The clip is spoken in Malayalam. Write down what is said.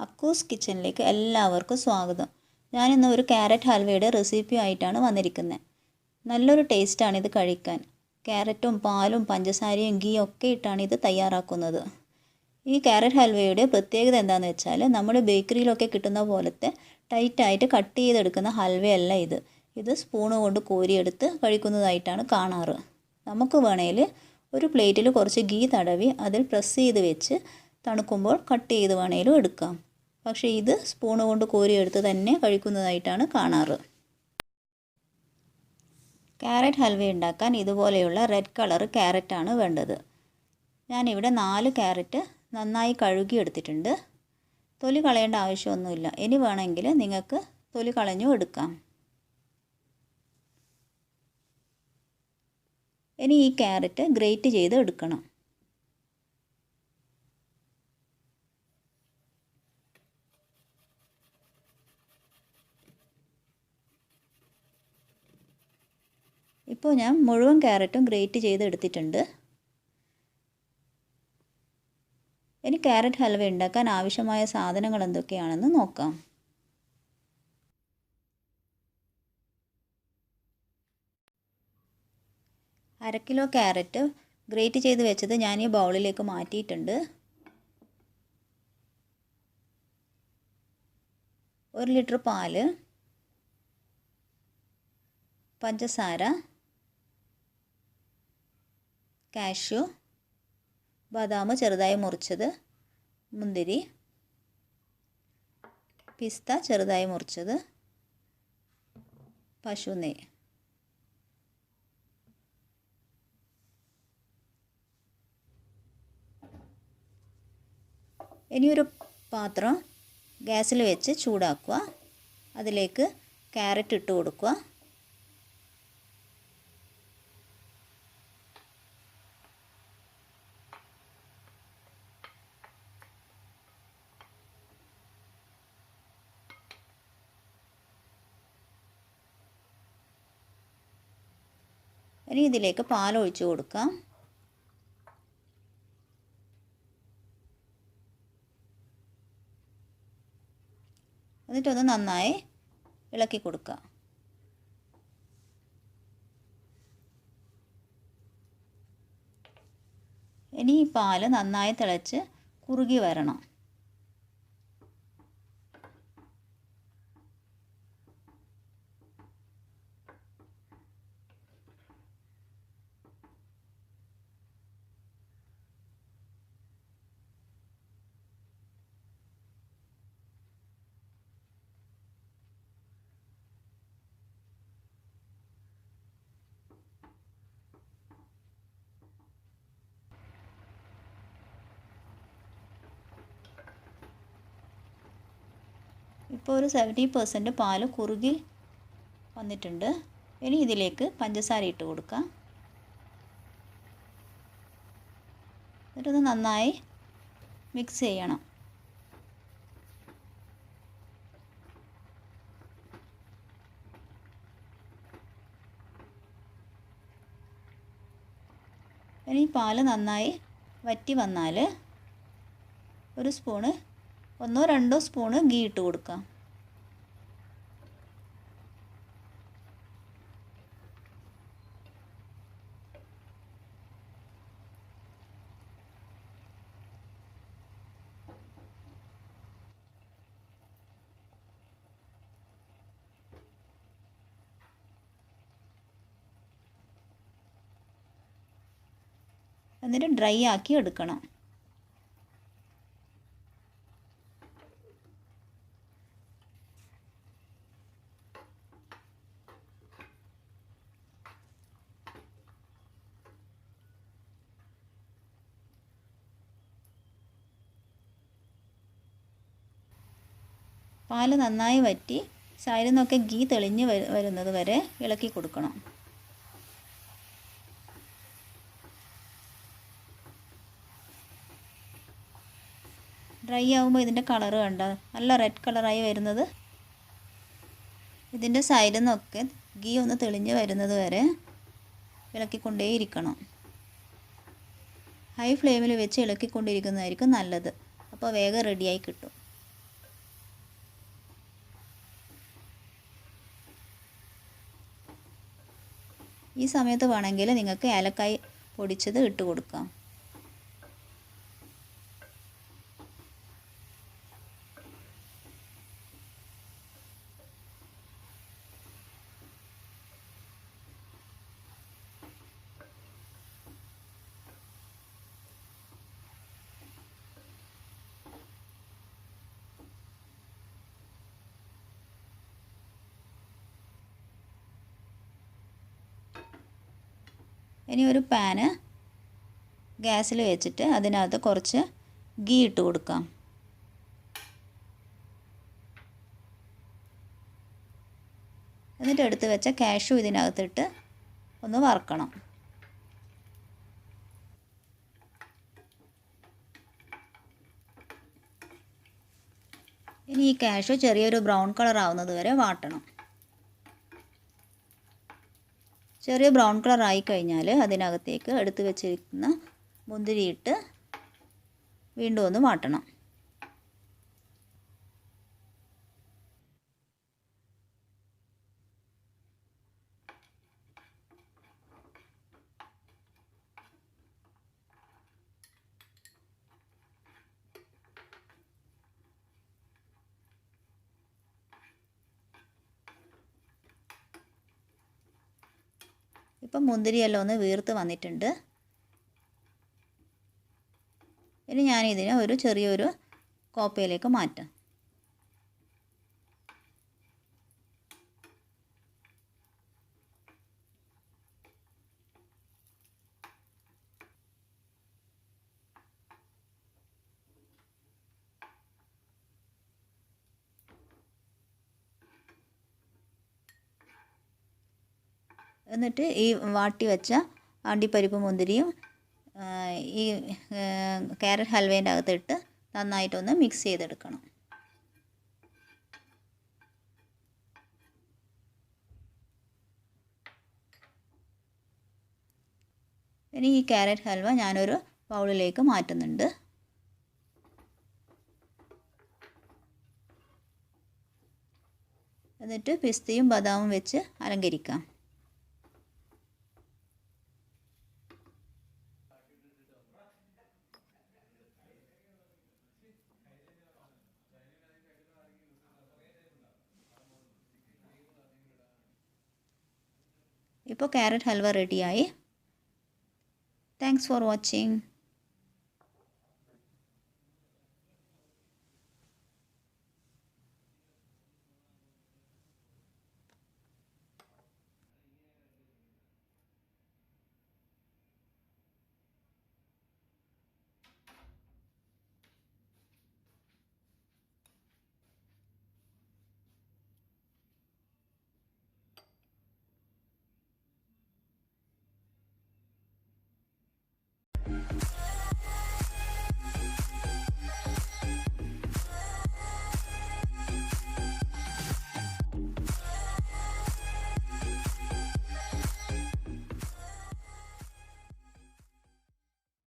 അക്കൂസ് കിച്ചണിലേക്ക് എല്ലാവർക്കും സ്വാഗതം. ഞാനിന്ന് ഒരു ക്യാരറ്റ് ഹൽവയുടെ റെസിപ്പിയായിട്ടാണ് വന്നിരിക്കുന്നത്. നല്ലൊരു ടേസ്റ്റാണ് ഇത് കഴിക്കാൻ. ക്യാരറ്റും പാലും പഞ്ചസാരയും ഗീയും ഒക്കെ ഇട്ടാണ് ഇത് തയ്യാറാക്കുന്നത്. ഈ ക്യാരറ്റ് ഹൽവയുടെ പ്രത്യേകത എന്താണെന്ന് വെച്ചാൽ നമ്മുടെ ബേക്കറിയിലൊക്കെ കിട്ടുന്ന പോലത്തെ ടൈറ്റായിട്ട് കട്ട് ചെയ്തെടുക്കുന്ന ഹൽവയല്ല ഇത്. ഇത് സ്പൂണ് കൊണ്ട് കോരിയെടുത്ത് കഴിക്കുന്നതായിട്ടാണ് കാണാറ്. നമുക്ക് വേണേൽ ഒരു പ്ലേറ്റിൽ കുറച്ച് ഗീ തടവി അതിൽ പ്രസ് ചെയ്ത് വെച്ച് തണുക്കുമ്പോൾ കട്ട് ചെയ്ത് വേണേലും എടുക്കാം. പക്ഷേ ഇത് സ്പൂണ് കൊണ്ട് കോരിയെടുത്ത് തന്നെ കഴിക്കുന്നതായിട്ടാണ് കാണാറ്. ക്യാരറ്റ് ഹൽവ ഉണ്ടാക്കാൻ ഇതുപോലെയുള്ള റെഡ് കളർ ക്യാരറ്റാണ് വേണ്ടത്. ഞാനിവിടെ 4 ക്യാരറ്റ് നന്നായി കഴുകി എടുത്തിട്ടുണ്ട്. തൊലി കളയേണ്ട ആവശ്യമൊന്നുമില്ല. ഇനി വേണമെങ്കിൽ നിങ്ങൾക്ക് തൊലി കളഞ്ഞും എടുക്കാം. ഇനി ഈ ക്യാരറ്റ് ഗ്രേറ്റ് ചെയ്ത് എടുക്കണം. ഇപ്പോൾ ഞാൻ മുഴുവൻ ക്യാരറ്റും ഗ്രേറ്റ് ചെയ്ത് എടുത്തിട്ടുണ്ട്. ഇനി ക്യാരറ്റ് ഹൽവ ഉണ്ടാക്കാൻ ആവശ്യമായ സാധനങ്ങൾ എന്തൊക്കെയാണെന്ന് നോക്കാം. അര കിലോ ക്യാരറ്റ് ഗ്രേറ്റ് ചെയ്ത് വെച്ചത് ഞാൻ ഈ ബൗളിലേക്ക് മാറ്റിയിട്ടുണ്ട്. 1 ലിറ്റർ പാല്, പഞ്ചസാര, കാഷ്യൂ, ബദാം ചെറുതായി മുറിച്ചത്, മുന്തിരി, പിസ്ത ചെറുതായി മുറിച്ചത്, പശു നെയ്യ്. ഇനിയൊരു പാത്രം ഗ്യാസിൽ വെച്ച് ചൂടാക്കുക. അതിലേക്ക് ക്യാരറ്റ് ഇട്ട് കൊടുക്കുക. ഇനി ഇതിലേക്ക് പാൽ ഒഴിച്ച് കൊടുക്കാം. എന്നിട്ടൊന്ന് നന്നായി ഇളക്കി കൊടുക്കുക. ഇനി ഈ പാൽ നന്നായി തിളച്ച് കുറുകി വരണം. ഇപ്പോൾ ഒരു 70% പാൽ കുറുകി വന്നിട്ടുണ്ട്. ഇനി ഇതിലേക്ക് പഞ്ചസാര ഇട്ട് കൊടുക്കാം. എന്നിട്ടൊന്ന് നന്നായി മിക്സ് ചെയ്യണം. ഇനി പാൽ നന്നായി വറ്റി വന്നാൽ ഒരു സ്പൂണ് 1-2 സ്പൂണ് ഗീ ഇട്ട് കൊടുക്കാം. എന്നിട്ട് ഡ്രൈ ആക്കി എടുക്കണം. പാൽ നന്നായി വറ്റി സൈഡിൽ നിന്നൊക്കെ ഗീ തെളിഞ്ഞ് വരുന്നത് വരെ ഇളക്കി കൊടുക്കണം. ഡ്രൈ ആകുമ്പോൾ ഇതിൻ്റെ കളറ് കണ്ട നല്ല റെഡ് കളറായി വരുന്നത്. ഇതിൻ്റെ സൈഡിൽ നിന്നൊക്കെ ഗീ ഒന്ന് തെളിഞ്ഞ് വരുന്നത് വരെ ഇളക്കിക്കൊണ്ടേയിരിക്കണം. ഹൈ ഫ്ലെയിമിൽ വെച്ച് ഇളക്കിക്കൊണ്ടിരിക്കുന്നതായിരിക്കും നല്ലത്. അപ്പോൾ വേഗം റെഡിയായി കിട്ടും. ഈ സമയത്ത് വേണമെങ്കിൽ നിങ്ങൾക്ക് ഏലക്കായ് പൊടിച്ചത് ഇട്ട് കൊടുക്കാം. ഇനി ഒരു പാന് ഗ്യാസിൽ വെച്ചിട്ട് അതിനകത്ത് കുറച്ച് ഗീ ഇട്ട് കൊടുക്കാം. എന്നിട്ട് എടുത്ത് വെച്ച കാഷ്യൂ ഇതിനകത്തിട്ട് ഒന്ന് വറുക്കണം. ഇനി ഈ കാഷ്യൂ ചെറിയൊരു ബ്രൗൺ കളർ ആവുന്നത് വരെ വാട്ടണം. ചെറിയ ബ്രൗൺ കളർ ആയി കഴിഞ്ഞാൽ അതിനകത്തേക്ക് എടുത്ത് വെച്ചിരിക്കുന്ന മുന്തിരിയിട്ട് വീണ്ടും ഒന്ന് വാട്ടണം. ഇപ്പം മുന്തിരിയെല്ലാം ഒന്ന് വീർത്ത് വന്നിട്ടുണ്ട്. ഇനി ഞാനിതിനെ ഒരു ചെറിയൊരു കോപ്പയിലേക്ക് മാറ്റാം. എന്നിട്ട് ഈ വാട്ടി വെച്ച അണ്ടിപ്പരിപ്പ് മുന്തിരിയും ഈ ക്യാരറ്റ് ഹൽവേൻ്റെ അകത്തിട്ട് നന്നായിട്ടൊന്ന് മിക്സ് ചെയ്തെടുക്കണം. ഇനി ഈ ക്യാരറ്റ് ഹൽവ ഞാനൊരു ബൗളിലേക്ക് മാറ്റുന്നുണ്ട്. എന്നിട്ട് പിസ്തയും ബദാമും വെച്ച് അലങ്കരിക്കാം. ഇപ്പോൾ ക്യാരറ്റ് ഹൽവ റെഡിയായി. Thanks for watching.